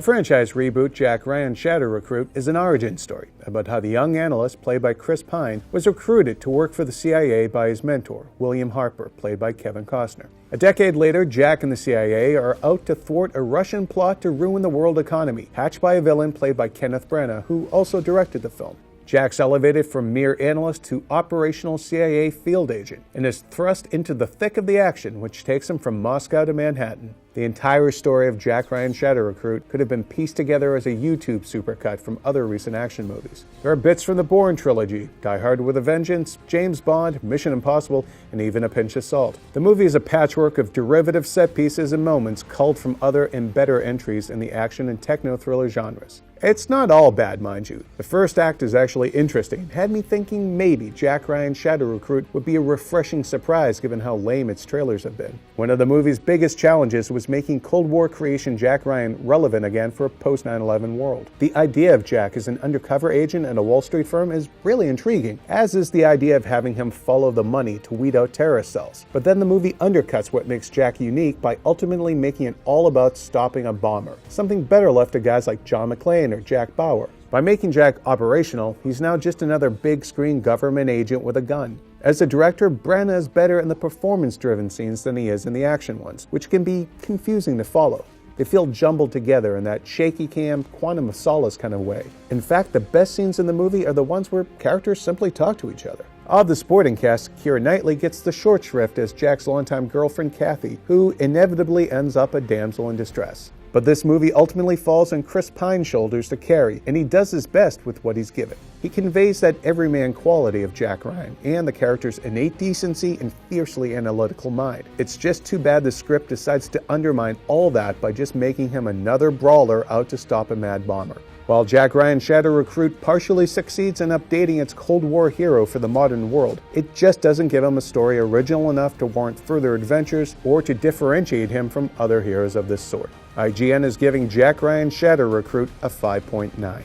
franchise reboot Jack Ryan Shadow Recruit is an origin story about how the young analyst, played by Chris Pine, was recruited to work for the CIA by his mentor, William Harper, played by Kevin Costner. A decade later, Jack and the CIA are out to thwart a Russian plot to ruin the world economy, hatched by a villain played by Kenneth Branagh, who also directed the film. Jack's elevated from mere analyst to operational CIA field agent and is thrust into the thick of the action, which takes him from Moscow to Manhattan. The entire story of Jack Ryan Shadow Recruit could have been pieced together as a YouTube supercut from other recent action movies. There are bits from the Bourne trilogy, Die Hard with a Vengeance, James Bond, Mission Impossible, and even a pinch of salt. The movie is a patchwork of derivative set pieces and moments culled from other and better entries in the action and techno-thriller genres. It's not all bad, mind you. The first act is actually interesting and had me thinking maybe Jack Ryan Shadow Recruit would be a refreshing surprise given how lame its trailers have been. One of the movie's biggest challenges was making Cold War creation Jack Ryan relevant again for a post-9/11 world. The idea of Jack as an undercover agent at a Wall Street firm is really intriguing, as is the idea of having him follow the money to weed out terrorist cells. But then the movie undercuts what makes Jack unique by ultimately making it all about stopping a bomber, something better left to guys like John McClane or Jack Bauer. By making Jack operational, he's now just another big-screen government agent with a gun. As a director, Branagh is better in the performance-driven scenes than he is in the action ones, which can be confusing to follow. They feel jumbled together in that shaky cam, Quantum of Solace kind of way. In fact, the best scenes in the movie are the ones where characters simply talk to each other. Of the supporting cast, Keira Knightley gets the short shrift as Jack's longtime girlfriend Kathy, who inevitably ends up a damsel in distress. But this movie ultimately falls on Chris Pine's shoulders to carry, and he does his best with what he's given. He conveys that everyman quality of Jack Ryan and the character's innate decency and fiercely analytical mind. It's just too bad the script decides to undermine all that by just making him another brawler out to stop a mad bomber. While Jack Ryan Shadow Recruit partially succeeds in updating its Cold War hero for the modern world, it just doesn't give him a story original enough to warrant further adventures or to differentiate him from other heroes of this sort. IGN is giving Jack Ryan Shadow Recruit a 5.9.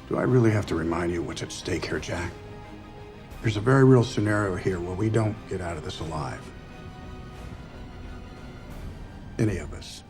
Do I really have to remind you what's at stake here, Jack? There's a very real scenario here where we don't get out of this alive. Any of us.